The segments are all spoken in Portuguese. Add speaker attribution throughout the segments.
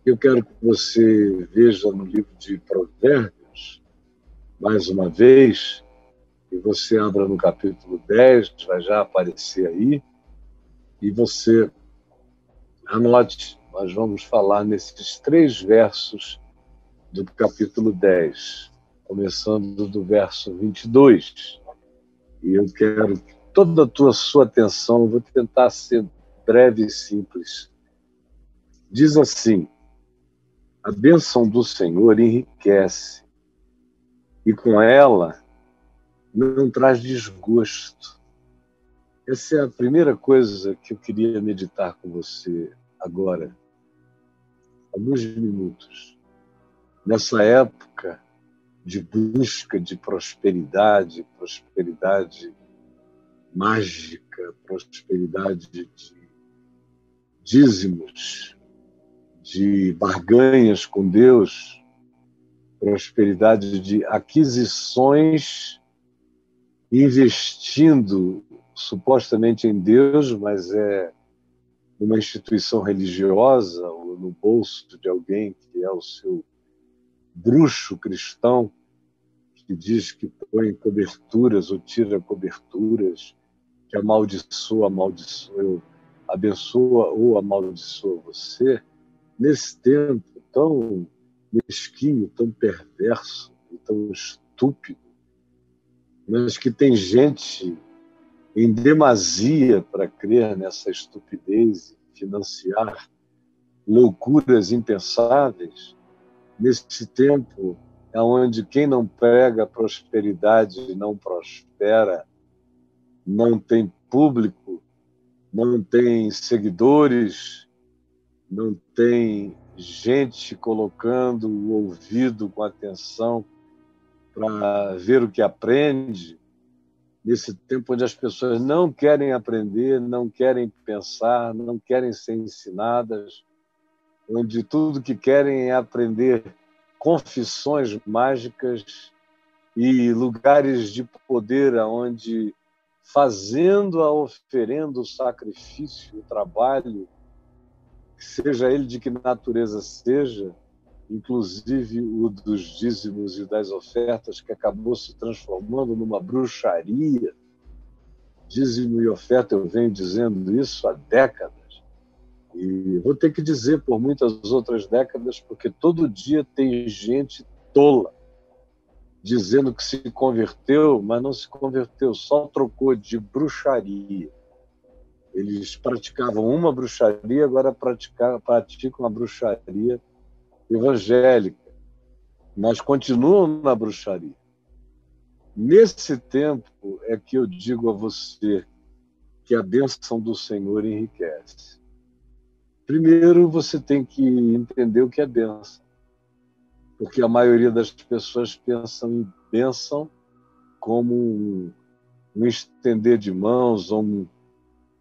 Speaker 1: Eu quero que você veja no livro de Provérbios, mais uma vez, e você abra no capítulo 10, vai já aparecer aí, e você anote. Nós vamos falar nesses 3 versos do capítulo 10, começando do verso 22. E eu quero toda a sua atenção, eu vou tentar ser breve e simples. Diz assim: a bênção do Senhor enriquece, e com ela não traz desgosto. Essa é a primeira coisa que eu queria meditar com você agora, alguns minutos. Nessa época de busca de prosperidade, prosperidade mágica, prosperidade de dízimos, de barganhas com Deus, prosperidade de aquisições, investindo supostamente em Deus, mas é numa instituição religiosa ou no bolso de alguém que é o seu bruxo cristão, que diz que põe coberturas ou tira coberturas, que abençoa ou amaldiçoa você. Nesse tempo tão mesquinho, tão perverso e tão estúpido, mas que tem gente em demasia para crer nessa estupidez e financiar loucuras impensáveis, nesse tempo é onde quem não prega prosperidade não prospera, não tem público, não tem seguidores, não tem gente colocando o ouvido com atenção para ver o que aprende, nesse tempo onde as pessoas não querem aprender, não querem pensar, não querem ser ensinadas, onde tudo que querem é aprender confissões mágicas e lugares de poder onde, fazendo a oferenda, o sacrifício, o trabalho, seja ele de que natureza seja, inclusive o dos dízimos e das ofertas, que acabou se transformando numa bruxaria. Dízimo e oferta, eu venho dizendo isso há décadas. E vou ter que dizer por muitas outras décadas, porque todo dia tem gente tola dizendo que se converteu, mas não se converteu, só trocou de bruxaria. Eles praticavam uma bruxaria, agora praticam a bruxaria evangélica, mas continuam na bruxaria. Nesse tempo é que eu digo a você que a bênção do Senhor enriquece. Primeiro, você tem que entender o que é bênção, porque a maioria das pessoas pensam em bênção como um estender de mãos, ou um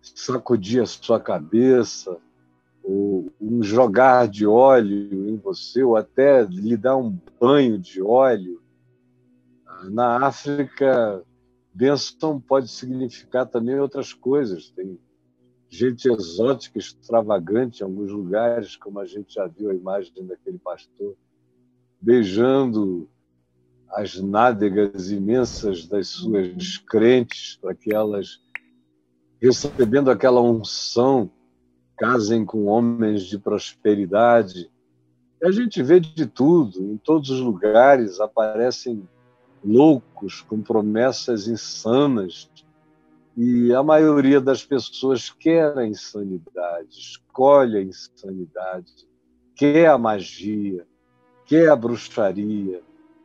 Speaker 1: sacudir a sua cabeça, ou um jogar de óleo em você, ou até lhe dar um banho de óleo. Na África, bênção pode significar também outras coisas. Tem gente exótica, extravagante em alguns lugares, como a gente já viu a imagem daquele pastor, beijando as nádegas imensas das suas crentes, para que elas, recebendo aquela unção, casem com homens de prosperidade. E a gente vê de tudo, em todos os lugares aparecem loucos com promessas insanas, e a maioria das pessoas quer a insanidade, escolhe a insanidade, quer a magia, quer a bruxaria,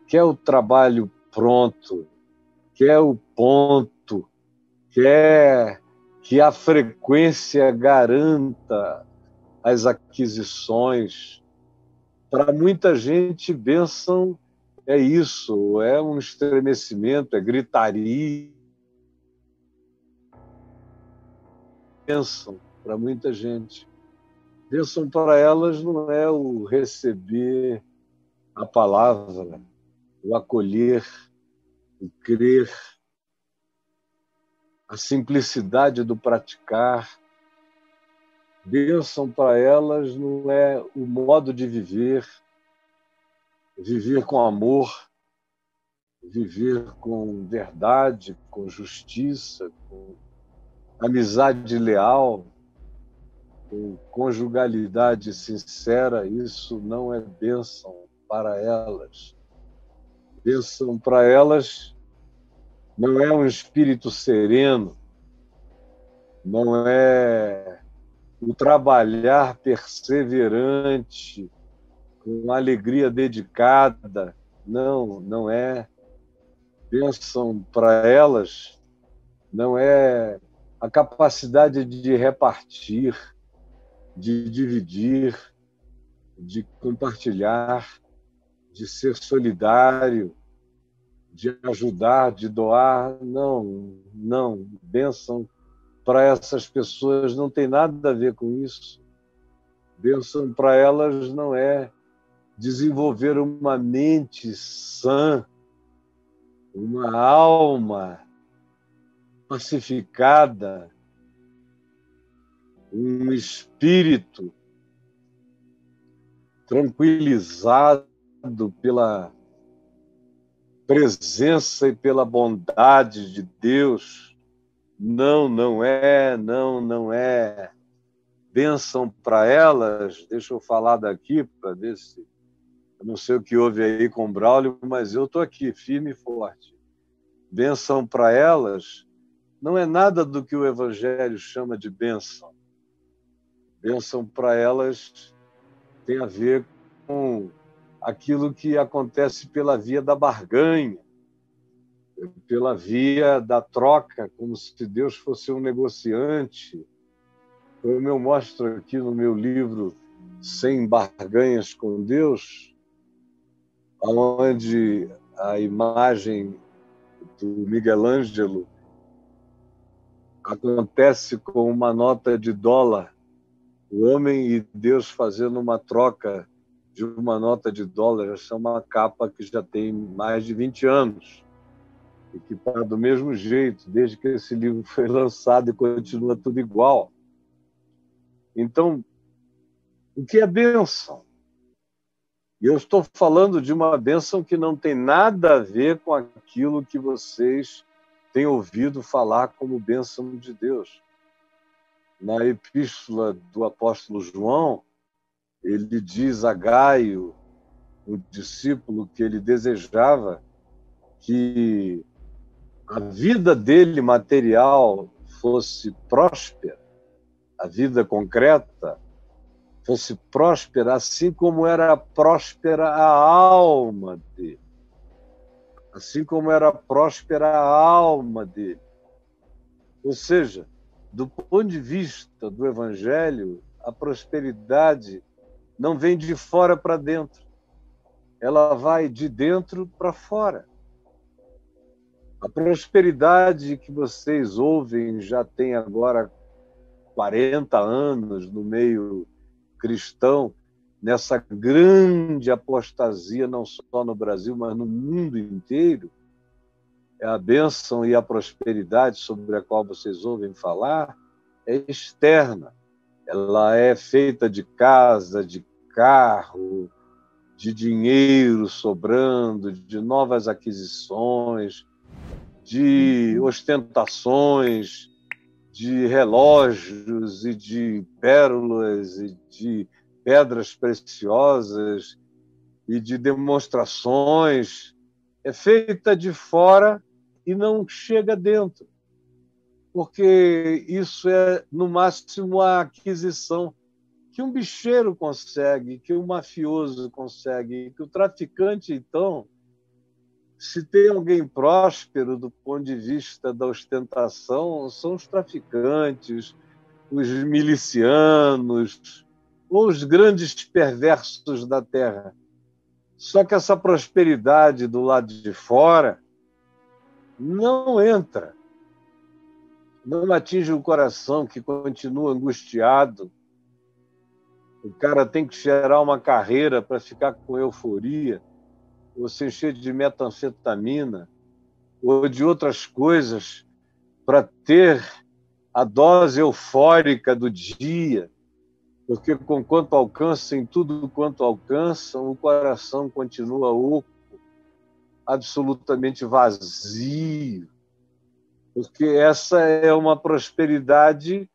Speaker 1: quer o trabalho pronto, quer o ponto, quer que a frequência garanta as aquisições. Para muita gente, bênção é isso, é um estremecimento, é gritaria. Bênção para muita gente. Bênção para elas não é o receber a palavra, o acolher, o crer, a simplicidade do praticar, Bênção para elas não é o modo de viver, viver com amor, viver com verdade, com justiça, com amizade leal, com conjugalidade sincera. Isso não é bênção para elas. Bênção para elas não é um espírito sereno, não é o trabalhar perseverante, com alegria dedicada. Não, não é. Bênção para elas não é a capacidade de repartir, de dividir, de compartilhar, de ser solidário, de ajudar, de doar. Não, não. Bênção para essas pessoas não tem nada a ver com isso. Bênção para elas não é desenvolver uma mente sã, uma alma pacificada, um espírito tranquilizado pela presença e pela bondade de Deus. Não, não é, não, não é. Bênção para elas, deixa eu falar daqui para ver se... Eu não sei o que houve aí com o Braulio, mas eu estou aqui, firme e forte. Bênção para elas não é nada do que o Evangelho chama de bênção. Bênção para elas tem a ver com aquilo que acontece pela via da barganha, pela via da troca, como se Deus fosse um negociante. Como eu mostro aqui no meu livro Sem Barganhas com Deus, onde a imagem do Miguel Ângelo acontece com uma nota de dólar, o homem e Deus fazendo uma troca de uma nota de dólar. Essa é uma capa que já tem mais de 20 anos e que está do mesmo jeito, desde que esse livro foi lançado, e continua tudo igual. Então, o que é bênção? E eu estou falando de uma bênção que não tem nada a ver com aquilo que vocês têm ouvido falar como bênção de Deus. Na epístola do apóstolo João, ele diz a Gaio, o discípulo, que ele desejava que a vida dele material fosse próspera, a vida concreta fosse próspera, assim como era próspera a alma dele. Assim como era próspera a alma dele. Ou seja, do ponto de vista do Evangelho, a prosperidade não vem de fora para dentro. Ela vai de dentro para fora. A prosperidade que vocês ouvem já tem agora 40 anos no meio cristão, nessa grande apostasia, não só no Brasil, mas no mundo inteiro, é a bênção e a prosperidade sobre a qual vocês ouvem falar, é externa. Ela é feita de casa, de carro, de dinheiro sobrando, de novas aquisições, de ostentações, de relógios e de pérolas e de pedras preciosas e de demonstrações. É feita de fora e não chega dentro, porque isso é, no máximo, a aquisição que um bicheiro consegue, que um mafioso consegue, que o traficante, então, se tem alguém próspero do ponto de vista da ostentação, são os traficantes, os milicianos, ou os grandes perversos da terra. Só que essa prosperidade do lado de fora não entra, não atinge o coração, que continua angustiado. O cara tem que gerar uma carreira para ficar com euforia, ou se encher de metanfetamina, ou de outras coisas, para ter a dose eufórica do dia. Porque conquanto alcancem tudo quanto alcançam, o coração continua oco, absolutamente vazio. Porque essa é uma prosperidade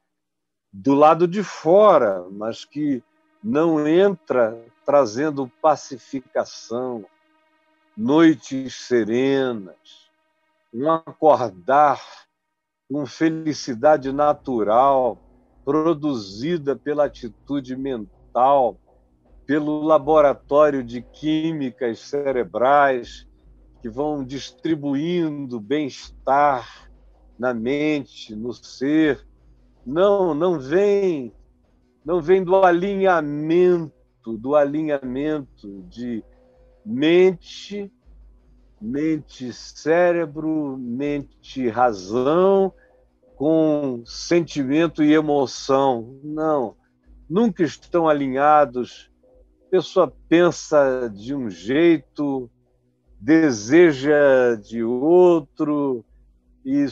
Speaker 1: do lado de fora, mas que não entra trazendo pacificação, noites serenas, um acordar com felicidade natural, produzida pela atitude mental, pelo laboratório de químicas cerebrais que vão distribuindo bem-estar na mente, no ser. Não vem do alinhamento de mente, cérebro, mente, razão, com sentimento e emoção. Não, nunca estão alinhados. A pessoa pensa de um jeito, deseja de outro, e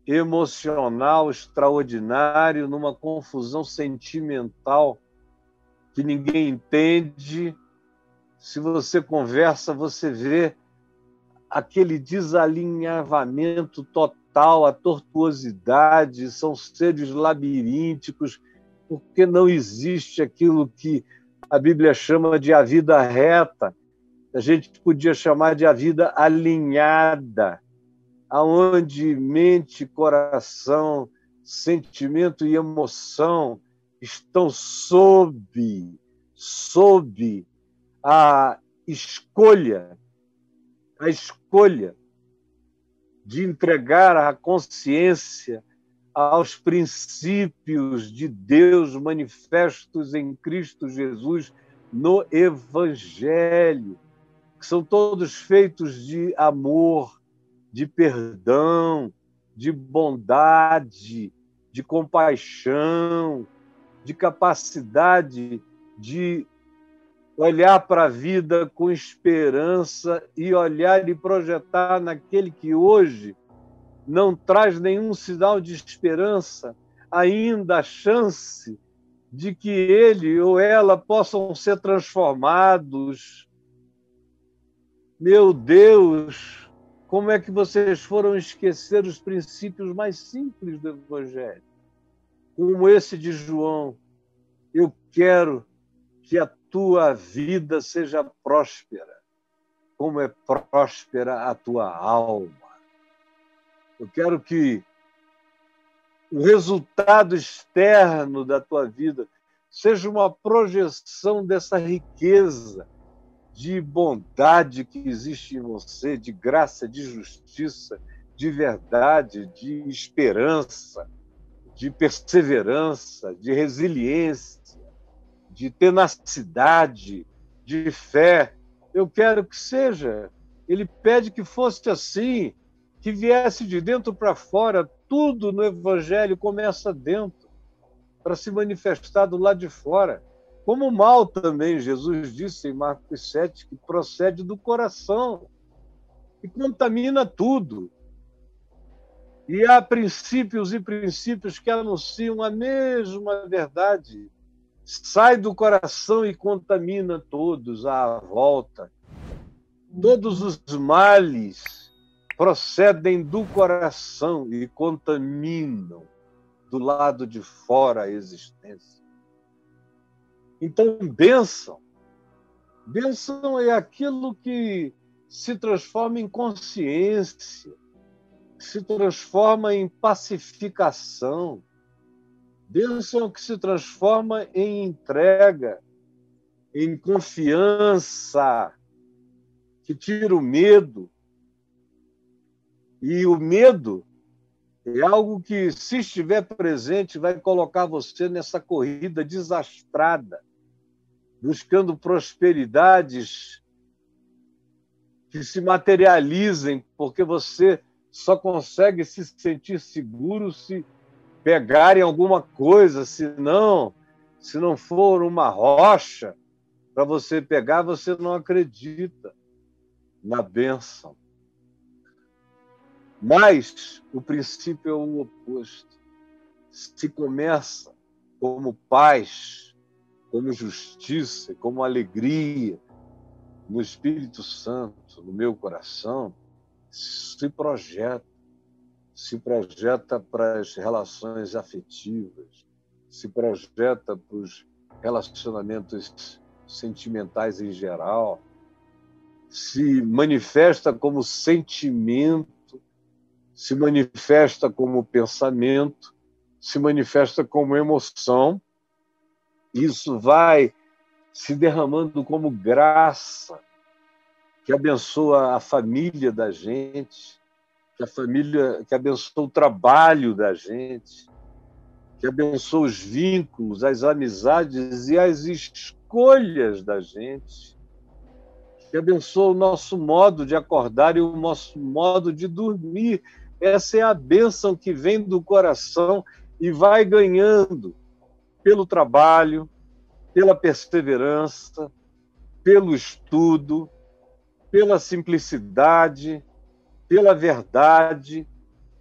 Speaker 1: emocional extraordinário, numa confusão sentimental que ninguém entende. Se você conversa, você vê aquele desalinhamento total, a tortuosidade, são seres labirínticos, porque não existe aquilo que a Bíblia chama de a vida reta. A gente podia chamar de a vida alinhada, aonde mente, coração, sentimento e emoção estão sob a escolha de entregar a consciência aos princípios de Deus manifestos em Cristo Jesus no Evangelho, que são todos feitos de amor, de perdão, de bondade, de compaixão, de capacidade de olhar para a vida com esperança e olhar e projetar naquele que hoje não traz nenhum sinal de esperança, ainda a chance de que ele ou ela possam ser transformados. Meu Deus, como é que vocês foram esquecer os princípios mais simples do Evangelho? Como esse de João: eu quero que a tua vida seja próspera, como é próspera a tua alma. Eu quero que o resultado externo da tua vida seja uma projeção dessa riqueza de bondade que existe em você, de graça, de justiça, de verdade, de esperança, de perseverança, de resiliência, de tenacidade, de fé. Eu quero que seja. Ele pede que fosse assim, que viesse de dentro para fora. Tudo no Evangelho começa dentro, para se manifestar do lado de fora. Como o mal também, Jesus disse em Marcos 7, que procede do coração e contamina tudo. E há princípios e princípios que anunciam a mesma verdade. Sai do coração e contamina todos à volta. Todos os males procedem do coração e contaminam do lado de fora a existência. Então, bênção. Bênção é aquilo que se transforma em consciência, se transforma em pacificação. Bênção é o que se transforma em entrega, em confiança, que tira o medo. E o medo é algo que, se estiver presente, vai colocar você nessa corrida desastrada, buscando prosperidades que se materializem, porque você só consegue se sentir seguro se pegarem alguma coisa, se não for uma rocha para você pegar, você não acredita na bênção. Mas o princípio é o oposto. se começa como paz, como justiça, como alegria no Espírito Santo, no meu coração, se projeta para as relações afetivas, se projeta para os relacionamentos sentimentais em geral, se manifesta como sentimento, se manifesta como pensamento, se manifesta como emoção. Isso vai se derramando como graça, que abençoa a família da gente, que abençoa o trabalho da gente, que abençoa os vínculos, as amizades e as escolhas da gente, que abençoa o nosso modo de acordar e o nosso modo de dormir. Essa é a bênção que vem do coração e vai ganhando pelo trabalho, pela perseverança, pelo estudo, pela simplicidade, pela verdade,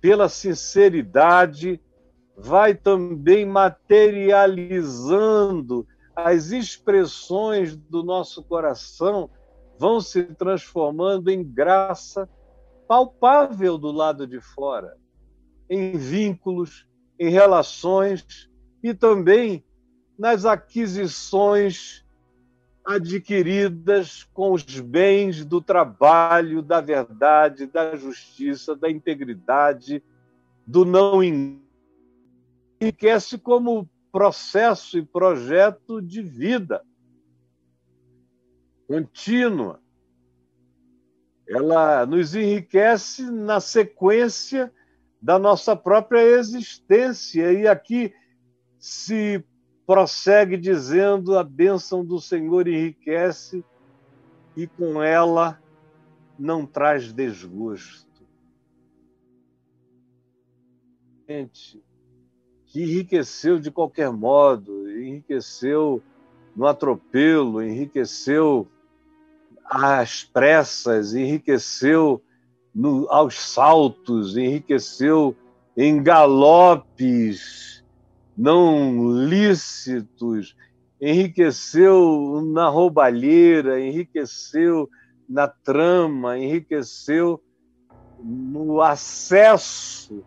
Speaker 1: pela sinceridade, vai também materializando as expressões do nosso coração, vão se transformando em graça palpável do lado de fora, em vínculos, em relações e também nas aquisições adquiridas com os bens do trabalho, da verdade, da justiça, da integridade, do não engano. Enriquece como processo e projeto de vida contínua. Ela nos enriquece na sequência da nossa própria existência. E aqui se prossegue dizendo: a bênção do Senhor enriquece e com ela não traz desgosto. Gente, que enriqueceu de qualquer modo, enriqueceu no atropelo, enriqueceu às pressas, enriqueceu aos saltos, enriqueceu em galopes não lícitos, enriqueceu na roubalheira, enriqueceu na trama, enriqueceu no acesso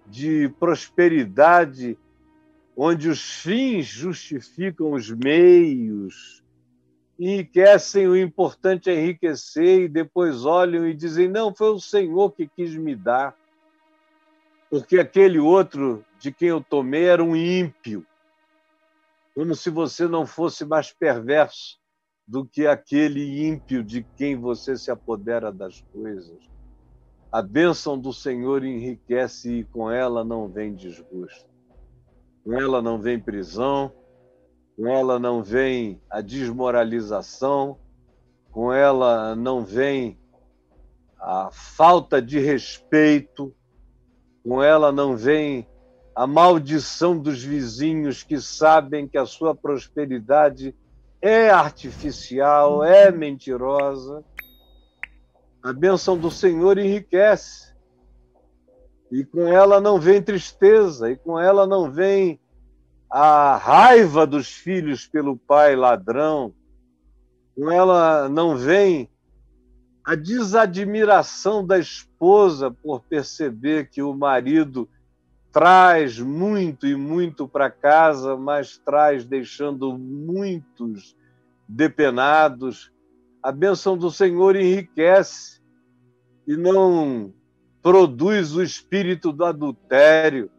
Speaker 1: de prosperidade, onde os fins justificam os meios, enriquecem, o importante é enriquecer, e depois olham e dizem: não, foi o Senhor que quis me dar, porque aquele outro de quem eu tomei era um ímpio, como se você não fosse mais perverso do que aquele ímpio de quem você se apodera das coisas. A bênção do Senhor enriquece e com ela não vem desgosto. Com ela não vem prisão, com ela não vem a desmoralização, com ela não vem a falta de respeito, com ela não vem a maldição dos vizinhos que sabem que a sua prosperidade é artificial, é mentirosa. A bênção do Senhor enriquece. E com ela não vem tristeza, e com ela não vem a raiva dos filhos pelo pai ladrão, com ela não vem a desadmiração da esposa por perceber que o marido traz muito e muito para casa, mas traz deixando muitos depenados. A bênção do Senhor enriquece e não produz o espírito do adultério,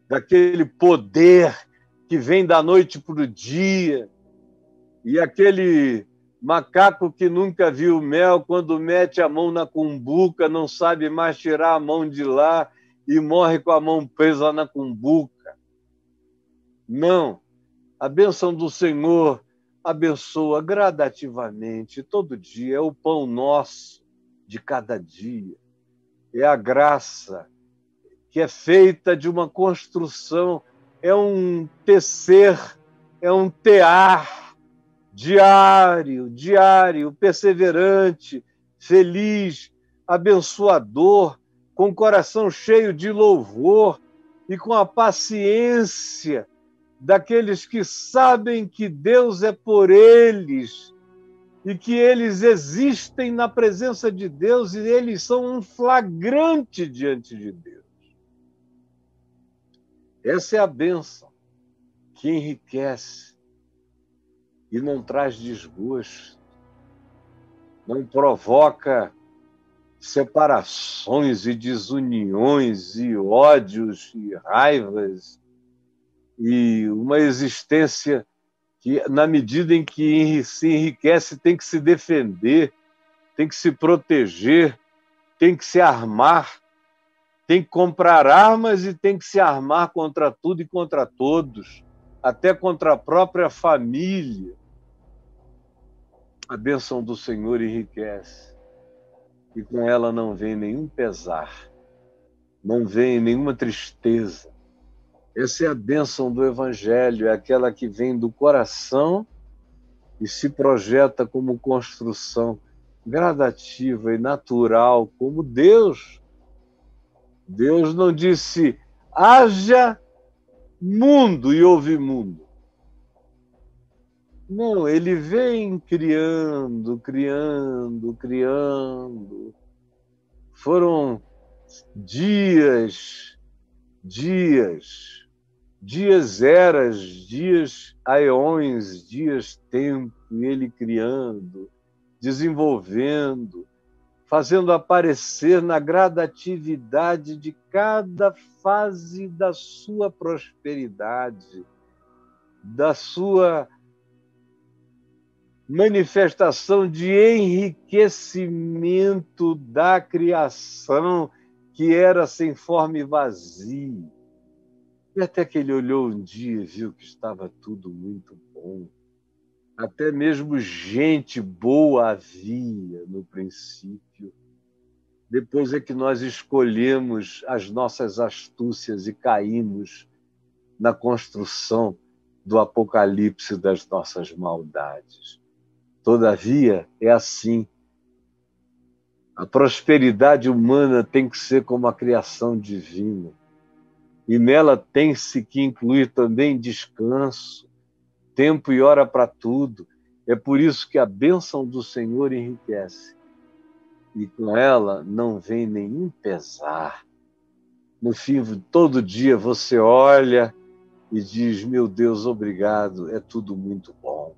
Speaker 1: daquele poder que vem da noite para o dia, e aquele macaco que nunca viu mel, quando mete a mão na cumbuca, não sabe mais tirar a mão de lá e morre com a mão presa na cumbuca. Não. A bênção do Senhor abençoa gradativamente, todo dia. É o pão nosso de cada dia. É a graça que é feita de uma construção, é um tecer, é um tear diário, perseverante, feliz, abençoador, com o coração cheio de louvor, e com a paciência daqueles que sabem que Deus é por eles e que eles existem na presença de Deus e eles são um flagrante diante de Deus. Essa é a bênção que enriquece e não traz desgosto, não provoca separações e desuniões e ódios e raivas e uma existência que, na medida em que se enriquece, tem que se defender, tem que se proteger, tem que se armar, tem que comprar armas e tem que se armar contra tudo e contra todos, até contra a própria família. A bênção do Senhor enriquece e com ela não vem nenhum pesar, não vem nenhuma tristeza. Essa é a bênção do Evangelho, é aquela que vem do coração e se projeta como construção gradativa e natural, como Deus. Deus não disse, haja mundo e houve mundo. Não, ele vem criando, criando, criando. Foram dias, eras, dias aeões, dias tempo, e ele criando, desenvolvendo, fazendo aparecer na gradatividade de cada fase da sua prosperidade, da sua manifestação de enriquecimento da criação que era sem forma e vazia. E até que ele olhou um dia e viu que estava tudo muito bom. Até mesmo gente boa havia no princípio. Depois é que nós escolhemos as nossas astúcias e caímos na construção do apocalipse das nossas maldades. Todavia, é assim. A prosperidade humana tem que ser como a criação divina. E nela tem-se que incluir também descanso, tempo e hora para tudo. É por isso que a bênção do Senhor enriquece. E com ela não vem nenhum pesar. No fim, todo dia você olha e diz, meu Deus, obrigado, é tudo muito bom.